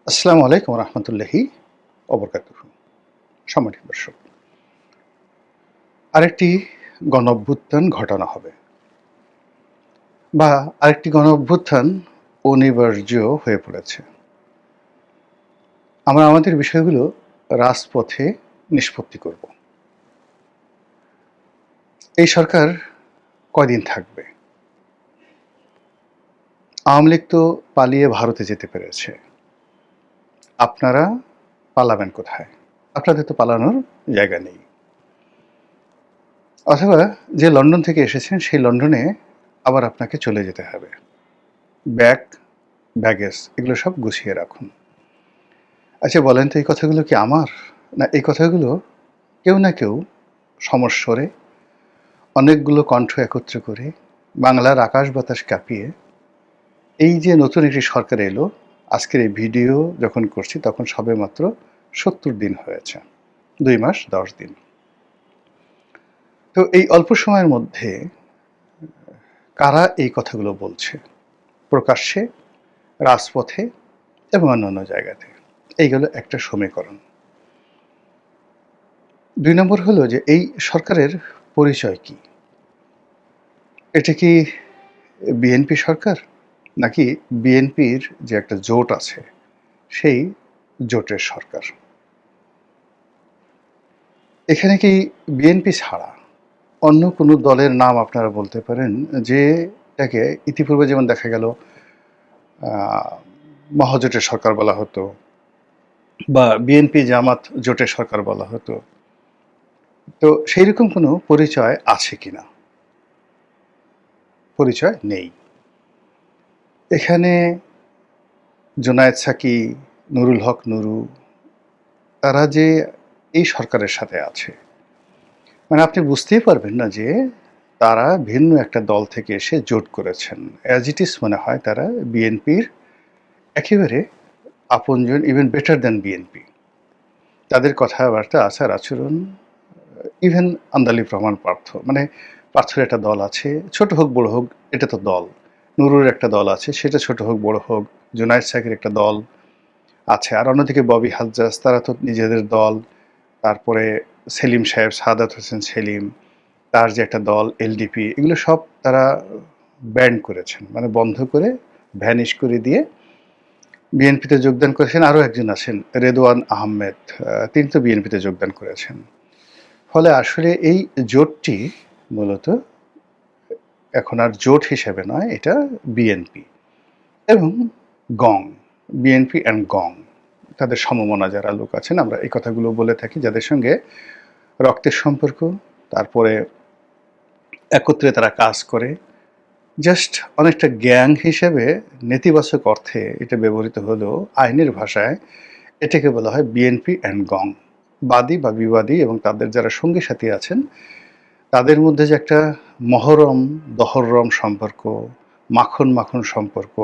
আসসালামু আলাইকুম রহমতুল্লাহি অবরকাতুহু। সম্মানিত দর্শক, আরেকটি গণঅভ্যুত্থান ঘটানো হবে বা আরেকটি গণঅভ্যুত্থান অনিবার্য হয়ে পড়েছে। আমরা আমাদের বিষয়গুলো রাজপথে নিষ্পত্তি করব। এই সরকার কয়দিন থাকবে? আওয়ামী লীগ তো পালিয়ে ভারতে যেতে পেরেছে, আপনারা পালাবেন কোথায়? আপনাদের তো পালানোর জায়গা নেই। অথবা যে লন্ডন থেকে এসেছেন সেই লন্ডনে আবার আপনাকে চলে যেতে হবে। ব্যাগ, ব্যাগেজ এগুলো সব গুছিয়ে রাখুন। আচ্ছা বলেন তো, এই কথাগুলো কি আমার? না এই কথাগুলো কেউ না কেউ সমস্বরে অনেকগুলো কণ্ঠ একত্র করে বাংলার আকাশ বাতাস কাঁপিয়ে এই যে নতুন একটি সরকার এলো, আজকের এই ভিডিও যখন করছি তখন সবেমাত্র ৭০ দিন হয়েছে, ২ মাস ১০ দিন। তো এই অল্প সময়ের মধ্যে কারা এই কথাগুলো বলছে প্রকাশ্যে, রাজপথে এবং অন্যান্য জায়গাতে? এইগুলো একটা সমীকরণ। ২ নম্বর হলো যে এই সরকারের পরিচয় কি? এটা কি বিএনপি সরকার, নাকি বিএনপির যে একটা জোট আছে সেই জোটের সরকার? এখানে কি বিএনপি ছাড়া অন্য কোনো দলের নাম আপনারা বলতে পারেন যেটাকে ইতিপূর্বে যেমন দেখা গেল মহাজোটের সরকার বলা হতো বা বিএনপি জামাত জোটের সরকার বলা হতো? তো সেই রকম কোনো পরিচয় আছে কিনা? পরিচয় নেই। এখানে জোনায়েদ সাকি, নুরুল হক নুরু, তারা যে এই সরকারের সাথে আছে, মানে আপনি বুঝতেই পারবেন না যে তারা ভিন্ন একটা দল থেকে এসে জোট করেছেন। অ্যাজ ইট ইজ মনে হয় তারা বিএনপির একেবারে আপনজন, ইভেন বেটার দ্যান বিএনপি। তাদের কথাবার্তা, আচার আচরণ, ইভেন আন্দালিব রহমান পার্থ, মানে পার্থের একটা দল আছে, ছোট হোক বড় হোক এটা তো দল। নুরুর একটা দল আছে, সেটা ছোট হোক বড় হোক। জোনায়েদ সাকির একটা দল আছে, আর অন্যদিকে ববি হাজ্জাজ, তারা তো নিজেদের দল। তারপরে সেলিম সাহেব, সাদাত হোসেন সেলিম, তার যে একটা দল এলডিপি, এগুলো সব তারা ব্যান্ড করেছেন, মানে বন্ধ করে, ভ্যানিশ করে দিয়ে বিএনপিতে যোগদান করেছেন। আরও একজন আছেন রেদওয়ান আহমেদ, তিনি তো বিএনপিতে যোগদান করেছেন। ফলে আসলে এই জোটটি মূলত এখন আর জোট হিসেবে নয়, এটা বিএনপি এবং গং, বিএনপি অ্যান্ড গং, তাদের সমমনা যারা লোক আছেন, আমরা এই কথাগুলো বলে থাকি, যাদের সঙ্গে রক্তের সম্পর্ক, তারপরে একত্রে তারা কাজ করে, জাস্ট অনেকটা গ্যাং হিসেবে নেতিবাচক অর্থে এটা ব্যবহৃত হলেও আইনের ভাষায় এটাকে বলা হয় বিএনপি অ্যান্ড গং। বাদী বা বিবাদী এবং তাদের যারা সঙ্গী সাথী আছেন তাদের মধ্যে যে একটা মহরম দহরম সম্পর্ক, মাখন মাখন সম্পর্ক,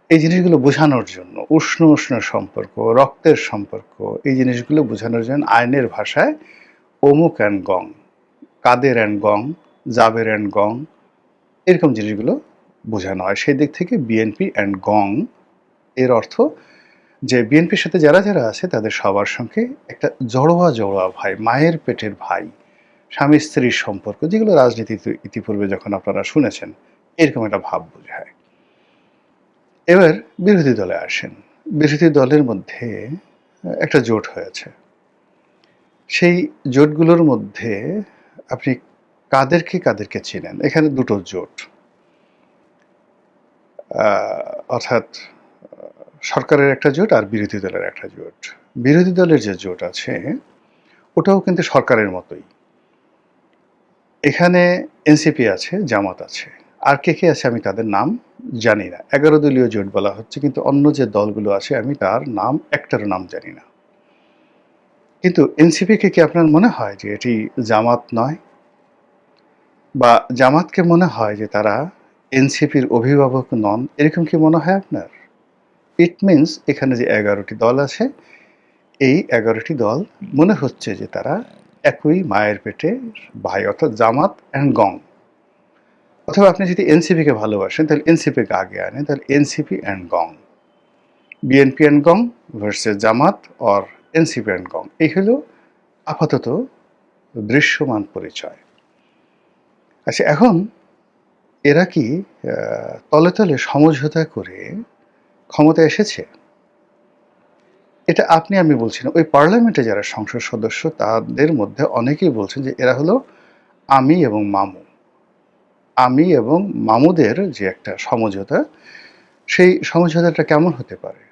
এই জিনিসগুলো বোঝানোর জন্য, উষ্ণ উষ্ণ সম্পর্ক, রক্তের সম্পর্ক, এই জিনিসগুলো বোঝানোর জন্য আইনের ভাষায় অমুক অ্যান্ড গং, কাদের অ্যান্ড গং, জাবের অ্যান্ড গং, এরকম জিনিসগুলো বোঝানো হয়। সেই দিক থেকে বিএনপি অ্যান্ড গং এর অর্থ যে বিএনপির সাথে যারা যারা আছে তাদের সবার সঙ্গে একটা জড়োয়া জড়োয়া ভাই, মায়ের পেটের ভাই, স্বামী স্ত্রীর সম্পর্ক, যেগুলো রাজনীতিতে ইতিপূর্বে যখন আপনারা শুনেছেন এরকম একটা ভাব বোঝায়। এবার বিরোধী দলে আসেন। বিরোধী দলের মধ্যে একটা জোট হয়েছে। সেই জোটগুলোর মধ্যে আপনি কাদেরকে কাদেরকে চেনেন? এখানে দুটো জোট, অর্থাৎ সরকারের একটা জোট আর বিরোধী দলের একটা জোট। বিরোধী দলের যে জোট আছে ওটাও কিন্তু সরকারের মতোই। এখানে এনসিপি আছে, জামাত আছে, আর কে কে আছে আমি তাদের নাম জানি না। ১১ দলীয় জোট বলা হচ্ছে, কিন্তু অন্য যে দলগুলো আছে আমি তার নাম একটারও নাম জানি না। কিন্তু এনসিপিকে কি আপনার মনে হয় যে এটি জামাত নয়? বা জামাতকে মনে হয় যে তারা এনসিপির অভিভাবক নন, এরকম কি মনে হয় আপনার? ইট মিনস এখানে যে ১১টি দল আছে, এই ১১টি দল মনে হচ্ছে যে তারা একই মায়ের পেটের ভাই, অর্থাৎ জামাত অ্যান্ড গং। অথবা আপনি যদি এনসিপিকে ভালোবাসেন তাহলে এনসিপিকে আগে আনেন, তাহলে এনসিপি অ্যান্ড গং। বিএনপি অ্যান্ড গং versus Jamaat or NCP and গং, এই হলো আপাতত দৃশ্যমান পরিচয়। আচ্ছা, এখন এরা কি তলে তলে সমঝোতা করে ক্ষমতায় এসেছে? এটা আপনি আমি বলছি না, ওই পার্লামেন্টে যারা সংসদ সদস্য তাদের মধ্যে অনেকেই বলছেন যে এরা হলো আমি এবং মামু। আমি এবং মামুদের যে একটা সমঝোতা, সেই সমঝোতাটা কেমন হতে পারে?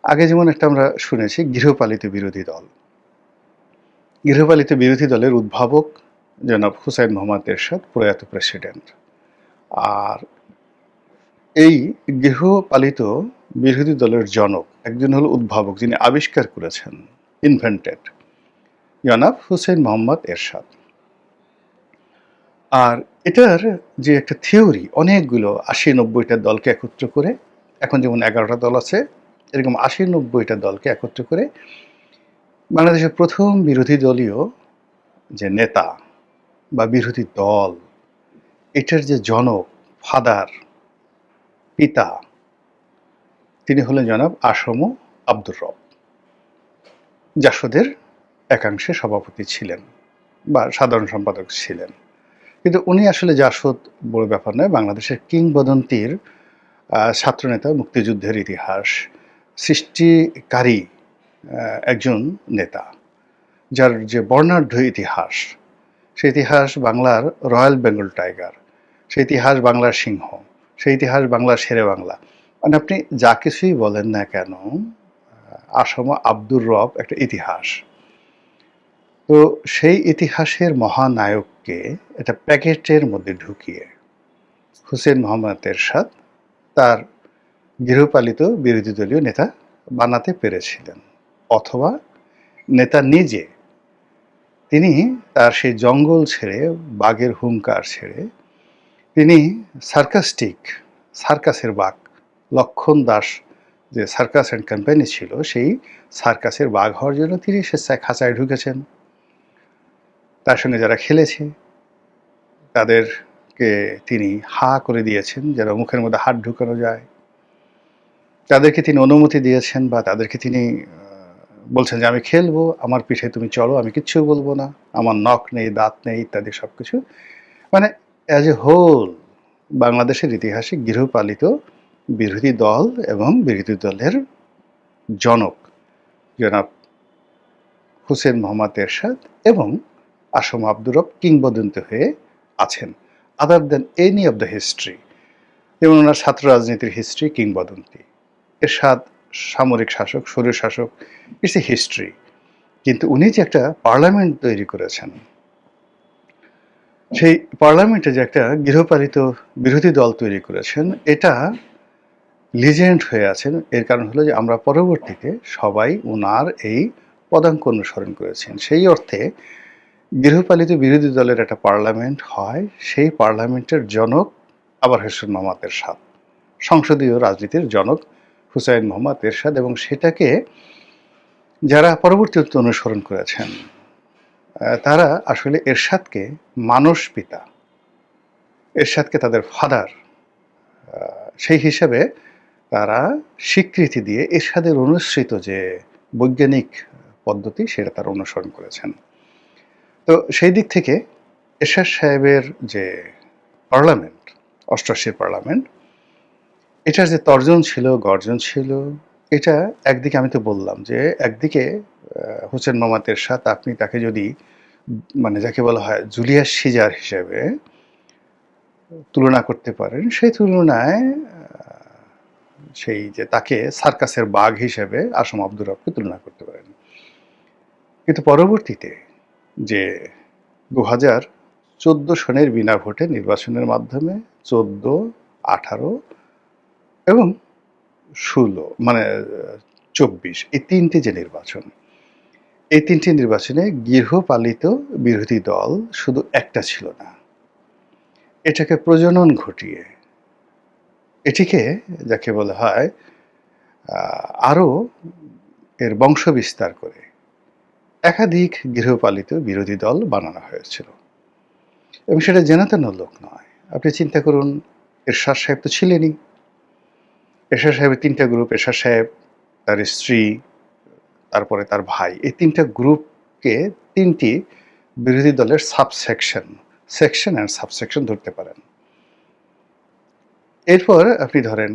আগে যেমন একটা আমরা শুনেছি গৃহপালিত বিরোধী দল। গৃহপালিত বিরোধী দলের উদ্ভাবক জনাব হুসাইন মোহাম্মদ এরশাদ, প্রয়াত প্রেসিডেন্ট। আর এই গৃহপালিত বিরোধী দলের জনক একজন হল উদ্ভাবক, যিনি আবিষ্কার করেছেন, ইনভেন্টেড, জনাব হুসেইন মোহাম্মদ এরশাদ। আর এটার যে একটা থিওরি, অনেকগুলো ৮০-৯০টা দলকে একত্র করে, এখন যেমন ১১টা দল আছে, এরকম ৮০-৯০টা দলকে একত্র করে বাংলাদেশের প্রথম বিরোধী দলীয় যে নেতা বা বিরোধী দল, এটার যে জনক, ফাদার, পিতা, তিনি হলেন জনাব আসম আব্দুর রব। জাসদের একাংশে সভাপতি ছিলেন বা সাধারণ সম্পাদক ছিলেন, কিন্তু উনি আসলে জাসদ বড় ব্যাপার নয়, বাংলাদেশের কিংবদন্তির ছাত্রনেতা, মুক্তিযুদ্ধের ইতিহাস সৃষ্টিকারী একজন নেতা, যার যে বর্ণাঢ্য ইতিহাস, সেই ইতিহাস বাংলার রয়্যাল বেঙ্গল টাইগার, সেই ইতিহাস বাংলার সিংহ, সেই ইতিহাস বাংলার শেরে বাংলা। মানে আপনি যা কিছুই বলেন না কেন, আসম আব্দুর রব একটা ইতিহাস। তো সেই ইতিহাসের মহানায়ককে একটা প্যাকেটের মধ্যে ঢুকিয়ে হুসেইন মোহাম্মদ এরশাদ তার গৃহপালিত বিরোধী দলীয় নেতা বানাতে পেরেছিলেন, অথবা নেতা নিজে তিনি তার সেই জঙ্গল ছেড়ে, বাঘের হুঙ্কার ছেড়ে, তিনি সার্কাসের বাঘ, লক্ষণ দাস যে সার্কাস অ্যান্ড কোম্পানি ছিল, সেই সার্কাসের বাঘ হওয়ার জন্য তিনি স্বেচ্ছায় খাঁচায় ঢুকেছেন। তার সঙ্গে যারা খেলেছে তাদেরকে তিনি হা করে দিয়েছেন, যারা মুখের মধ্যে হাত ঢুকানো যায় তাদেরকে তিনি অনুমতি দিয়েছেন, বা তাদেরকে তিনি বলছেন যে আমি খেলবো, আমার পিঠে তুমি চলো, আমি কিচ্ছু বলবো না, আমার নখ নেই, দাঁত নেই, ইত্যাদি সব কিছু। মানে অ্যাজ এ হোল বাংলাদেশের ইতিহাসে গৃহপালিত বিরোধী দল এবং বিরোধী দলের জনক জনাব হুসেইন মোহাম্মদ এরশাদ এবং আসম আব্দুর রব কিংবদন্তি হয়ে আছেন, other than any of the history. যেমন ওনার ছাত্র রাজনীতির হিস্ট্রি কিংবদন্তি, এরশাদ সামরিক শাসক, স্বৈর শাসক, ইটস এ হিস্ট্রি। কিন্তু উনি যে একটা পার্লামেন্ট তৈরি করেছেন, সেই পার্লামেন্টে যে একটা গৃহপালিত বিরোধী দল তৈরি করেছেন, এটা লিজেন্ড হয়ে আছেন। এর কারণ হলো যে আমরা পরবর্তীতে সবাই ওনার এই পদাঙ্ক অনুসরণ করেছেন। সেই অর্থে গৃহপালিত বিরোধী দলের একটা পার্লামেন্ট হয়, সেই পার্লামেন্টের জনক আবার হুসেইন মোহাম্মদ এরশাদ, সংসদীয় রাজনীতির জনক হুসাইন মোহাম্মদ এরশাদ। এবং সেটাকে যারা পরবর্তীতে অনুসরণ করেছেন, তারা আসলে এরশাদকে মানস পিতা, এরশাদকে তাদের ফাদার, সেই হিসাবে তারা স্বীকৃতি দিয়ে এরশাদের অনুসৃত যে বৈজ্ঞানিক পদ্ধতি, সেটা তারা অনুসরণ করেছেন। তো সেই দিক থেকে এরশাদ সাহেবের যে পার্লামেন্ট, অষ্টআশির পার্লামেন্ট, এটার যে তর্জন ছিল, গর্জন ছিল, এটা একদিকে আমি তো বললাম যে একদিকে হুসেইন মোহাম্মদ এরশাদ, আপনি তাকে যদি মানে যাকে বলা হয় জুলিয়াস সিজার হিসেবে তুলনা করতে পারেন, সেই তুলনায় সেই যে তাকে সার্কাসের বাঘ হিসেবে আসম আব্দুর রবকে তুলনা করতে পারেন। কিন্তু পরবর্তীতে যে 2014 সনের বিনা ভোটে নির্বাচনের মাধ্যমে 14, 18 এবং 16 মানে 24, এই তিনটি যে নির্বাচন, এই তিনটি নির্বাচনে গৃহপালিত বিরোধী দল শুধু একটা ছিল না, এটাকে প্রজনন ঘটিয়ে, এটিকে যাকে বলা হয় আরও এর বংশ বিস্তার করে একাধিক গৃহপালিত বিরোধী দল বানানো হয়েছিল। এবং সেটা জেনাতেন লোক নয়। আপনি চিন্তা করুন, এরশাদ সাহেব তো ছিলেনই, এরশাদ সাহেবের ৩টা গ্রুপ, এরশাদ সাহেব, তার স্ত্রী, তারপরে তার ভাই, এই ৩টা গ্রুপকে ৩টি বিরোধী দলের সেকশন অ্যান্ড সাবসেকশন ধরতে পারেন। এরপর আপনি ধরেন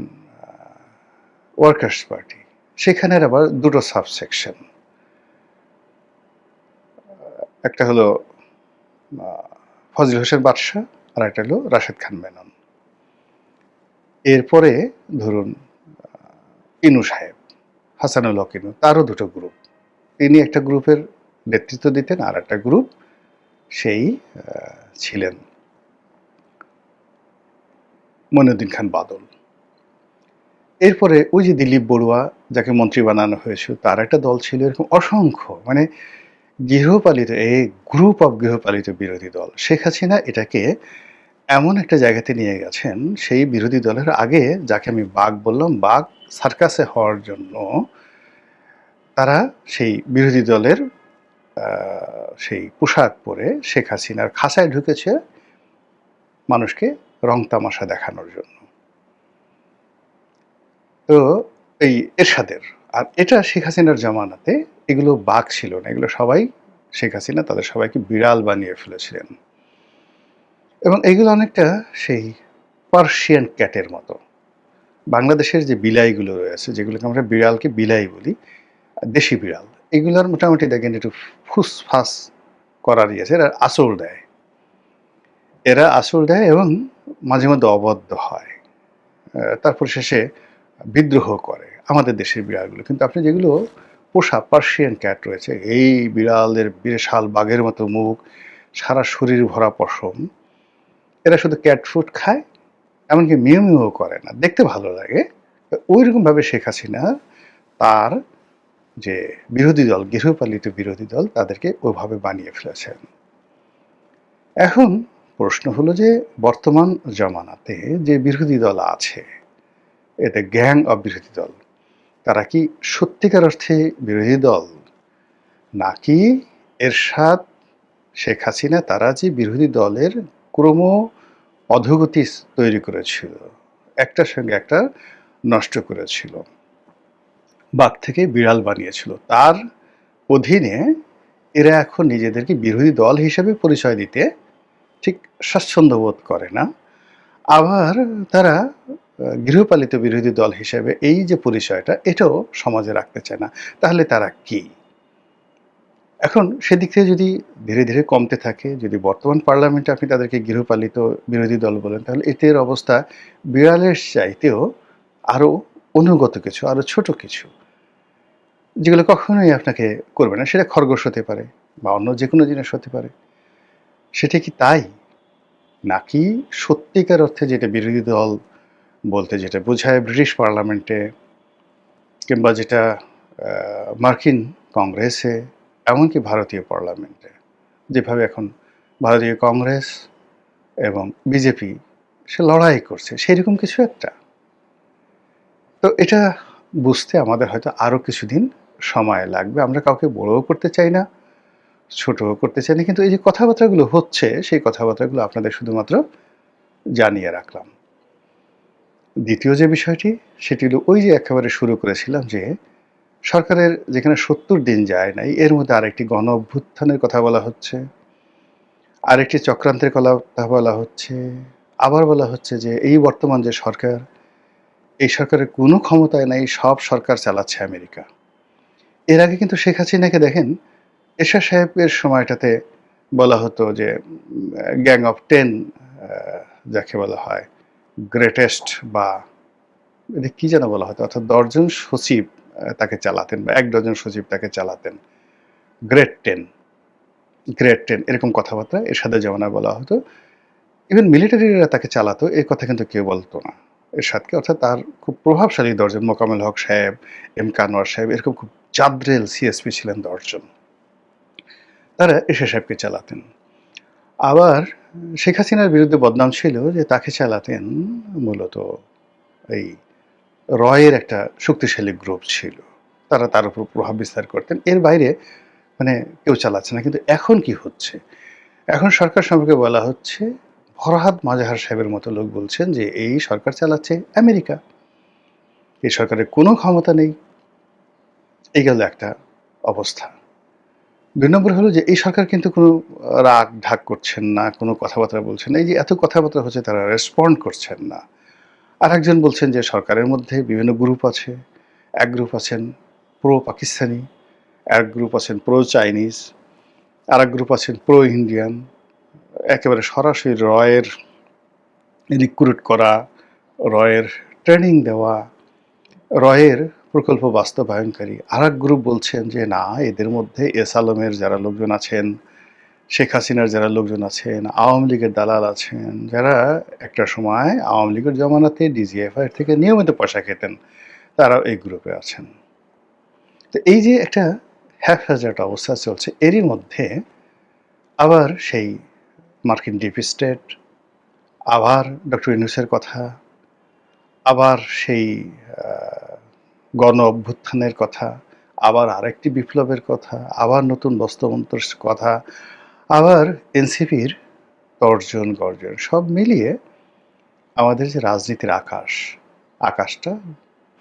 ওয়ার্কার্স পার্টি, সেখানের আবার ২টো সাবসেকশন, একটা হলো ফজল হোসেন বাদশাহ আর একটা হলো রাশেদ খান মেনন। এরপরে ধরুন ইনু সাহেব, হাসানুল হক ইনু, তারও 2টো গ্রুপ। তিনি একটা গ্রুপের নেতৃত্ব দিতেন, আর একটা গ্রুপ সেই ছিলেন মঈনুদ্দিন খান বাদল। এরপরে ওই যে দিলীপ বড়ুয়া, যাকে মন্ত্রী বানানো হয়েছিল, তার একটা দল ছিল। এরকম অসংখ্য, মানে গৃহপালিত, এই গ্রুপ অফ গৃহপালিত বিরোধী দল। শেখ হাসিনা এটাকে এমন একটা জায়গাতে নিয়ে গেছেন, সেই বিরোধী দলের আগে যাকে আমি বাঘ বললাম, বাঘ সার্কাসে হওয়ার জন্য তারা সেই বিরোধী দলের সেই পোশাক পরে শেখ হাসিনার খাঁচায় ঢুকেছে মানুষকে রং তামাশা দেখানোর জন্য। তো এই এরশাদের, আর এটা শেখ হাসিনার জামানাতে এগুলো বাঘ ছিল না, এগুলো সবাই শেখ হাসিনা তাদের সবাইকে বিড়াল বানিয়ে ফেলেছিলেন। এবং এইগুলো অনেকটা সেই পার্সিয়ান ক্যাটের মতো। বাংলাদেশের যে বিলাইগুলো রয়েছে, যেগুলোকে আমরা বিড়ালকে বিলাই বলি, দেশি বিড়াল, এগুলোর মোটামুটি দেখেন একটু ফুসফাস করার ইয়েছে, এরা আঁচড় দেয়, এবং মাঝে মধ্যে অবদ্ধ হয়, তারপর শেষে বিদ্রোহ করে আমাদের দেশের বিড়ালগুলো। কিন্তু আপনি যেগুলো পোষা পার্সিয়ান ক্যাট রয়েছে, এই বিড়ালের বিশাল বাঘের মতো মুখ, সারা শরীর ভরা পশম, এরা শুধু ক্যাট ফুড খায়, এমনকি মিউ মিউ করে না, দেখতে ভালো লাগে। ওই রকমভাবে শেখ হাসিনা তার যে বিরোধী দল, গৃহপালিত বিরোধী দল, তাদেরকে ওইভাবে বানিয়ে ফেলেছেন। এখন প্রশ্ন হলো যে বর্তমান জামানাতে যে বিরোধী দল আছে, এতে গ্যাং অব বিরোধী দল, তারা কি সত্যিকার অর্থে বিরোধী দল, নাকি এরশাদ, শেখ হাসিনা তারা যে বিরোধী দলের ক্রম অধোগতি তৈরি করেছিল, একটার সঙ্গে একটা নষ্ট করেছিল, বাঘ থেকে বিড়াল বানিয়েছিল, তার অধীনে এরা এখন নিজেদেরকে বিরোধী দল হিসেবে পরিচয় দিতে ঠিক স্বাচ্ছন্দ্য বোধ করে না। আবার তারা গৃহপালিত বিরোধী দল হিসেবে এই যে পরিচয়টা, এটাও সমাজে রাখতে চায় না। তাহলে তারা কি? এখন সেদিক থেকে যদি ধীরে ধীরে কমতে থাকে, যদি বর্তমান পার্লামেন্টে আপনি তাদেরকে গৃহপালিত বিরোধী দল বলেন, তাহলে এদের অবস্থা বিড়ালের চাইতেও আরও অনুগত কিছু, আরও ছোট কিছু, যেগুলো কখনোই আপনাকে করবে না। সেটা খরগোশ হতে পারে বা অন্য যে কোনো জিনিস হতে পারে। সেটা কি তাই? নাকি সত্যিকার অর্থে যেটা বিরোধী দল বলতে যেটা বোঝায় ব্রিটিশ পার্লামেন্টে, কিংবা যেটা মার্কিন কংগ্রেসে, এমনকি ভারতীয় পার্লামেন্টে, যেভাবে এখন ভারতীয় কংগ্রেস এবং বিজেপি সে লড়াই করছে, সেরকম কিছু একটা? তো এটা বুঝতে আমাদের হয়তো আরও কিছুদিন সময় লাগবে। আমরা কাউকে বড়ও করতে চাই না, ছোটও করতে চাই না, কিন্তু এই যে কথাবার্তাগুলো হচ্ছে, সেই কথাবার্তাগুলো আপনাদের শুধুমাত্র জানিয়ে রাখলাম। দ্বিতীয় যে বিষয়টি, সেটি হলো ওই যে একেবারে শুরু করেছিলাম যে সরকারের যেখানে ৭০ দিন যায় নাই, এর মধ্যে আরেকটি গণ অভ্যুত্থানের কথা বলা হচ্ছে, আরেকটি চক্রান্তের কথা বলা হচ্ছে, আবার বলা হচ্ছে যে এই বর্তমান যে সরকার, এই সরকারের কোনো ক্ষমতায় নাই, সব সরকার চালাচ্ছে আমেরিকা। এর আগে কিন্তু শেখ হাসিনাকে দেখেন, এরশাদ সাহেবের সময়টাতে বলা হতো যে গ্যাং অফ 10, যাকে বলা হয় গ্রেটেস্ট, বা এটা কি যেন বলা হতো, অর্থাৎ ১০ জন সচিব তাকে চালাতেন, বা ১ ডজন সচিব তাকে চালাতেন, গ্রেট টেন, এরকম কথাবার্তা এরশাদের জামানায় বলা হতো। ইভেন মিলিটারিরা তাকে চালাতো, এই কথা কিন্তু কেউ বলতো না এরশাদকে। অর্থাৎ তার খুব প্রভাবশালী ১০ জন, মোকাম্মেল হক সাহেব, এম কানোয়ার সাহেব, এরকম খুব জাদ্রেল সিএসপি ছিলেন ১০ জন, তারা এরশাদ সাহেবকে চালাতেন। আবার শেখ হাসিনার বিরুদ্ধে বদনাম ছিল যে তাকে চালাতেন মূলত এই রয়ের একটা শক্তিশালী গ্রুপ ছিল, তারা তার উপর প্রভাব বিস্তার করতেন। এর বাইরে মানে কেউ চালাচ্ছে না। কিন্তু এখন কি হচ্ছে? এখন সরকার সম্পর্কে বলা হচ্ছে, ফরহাদ মাজাহার সাহেবের মতো লোক বলছেন যে এই সরকার চালাচ্ছে আমেরিকা। এই সরকারের কোনো ক্ষমতা নেই। এই গেল একটা অবস্থা। ২ নম্বর হলো যে এই সরকার কিন্তু কোনো রাগ ঢাক করছেন না, কোনো কথাবার্তা বলছেন না। এই যে এত কথাবার্তা হচ্ছে তারা রেসপন্ড করছেন না। আরেকজন বলছেন যে সরকারের মধ্যে বিভিন্ন গ্রুপ আছে। এক গ্রুপ আছেন প্রো পাকিস্তানি, এক গ্রুপ আছেন প্রো চাইনিজ, আরেক গ্রুপ আছেন প্রো ইন্ডিয়ান। একেবারে সরাসরি রয়ের রিক্রুট করা, রয়ের ট্রেনিং দেওয়া, রয়ের প্রকল্প বাস্তবায়নকারী। আরেক গ্রুপ বলছেন যে না, এদের মধ্যে এস আলমের যারা লোকজন আছেন, শেখ হাসিনার যারা লোকজন আছেন, আওয়ামী লীগের দালাল আছেন, যারা একটা সময় আওয়ামী লীগের জমানাতে ডিজিএফআই থেকে নিয়মিত পয়সা খেতেন, তারাও এই গ্রুপে আছেন। তো এই যে একটা হ্যাপহ্যাজার্ড অবস্থা চলছে, এরই মধ্যে আবার সেই মার্কিন ডিপ স্টেট, আবার ডক্টর ইউনূসের কথা, আবার সেই গণ অভ্যুত্থানের কথা, আবার আরেকটি বিপ্লবের কথা, আবার নতুন বস্তুমন্ত্রের কথা, আবার এনসিপির তর্জন গর্জন, সব মিলিয়ে আমাদের যে রাজনীতির আকাশটা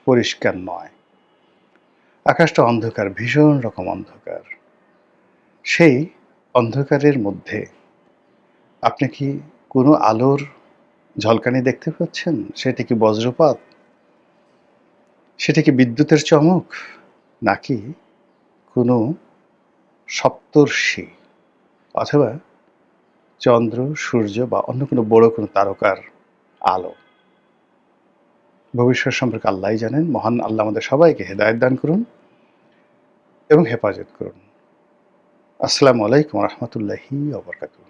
পরিষ্কার নয়। আকাশটা অন্ধকার, ভীষণ রকম অন্ধকার। সেই অন্ধকারের মধ্যে আপনি কি কোনো আলোর ঝলকানি দেখতে পাচ্ছেন? সেটা কি বজ্রপাত? সেটা কি বিদ্যুতের চমক? নাকি কোনো সপ্তর্ষি অথবা চন্দ্র, সূর্য বা অন্য কোনো বড় কোনো তারকার আলো? ভবিষ্যৎ সম্পর্কে আল্লাহই জানেন। মহান আল্লাহ আমাদের সবাইকে হেদায়েত দান করুন এবং হেফাজত করুন। আসসালামু আলাইকুম ওয়া রাহমাতুল্লাহি ওয়া বারাকাতুহু।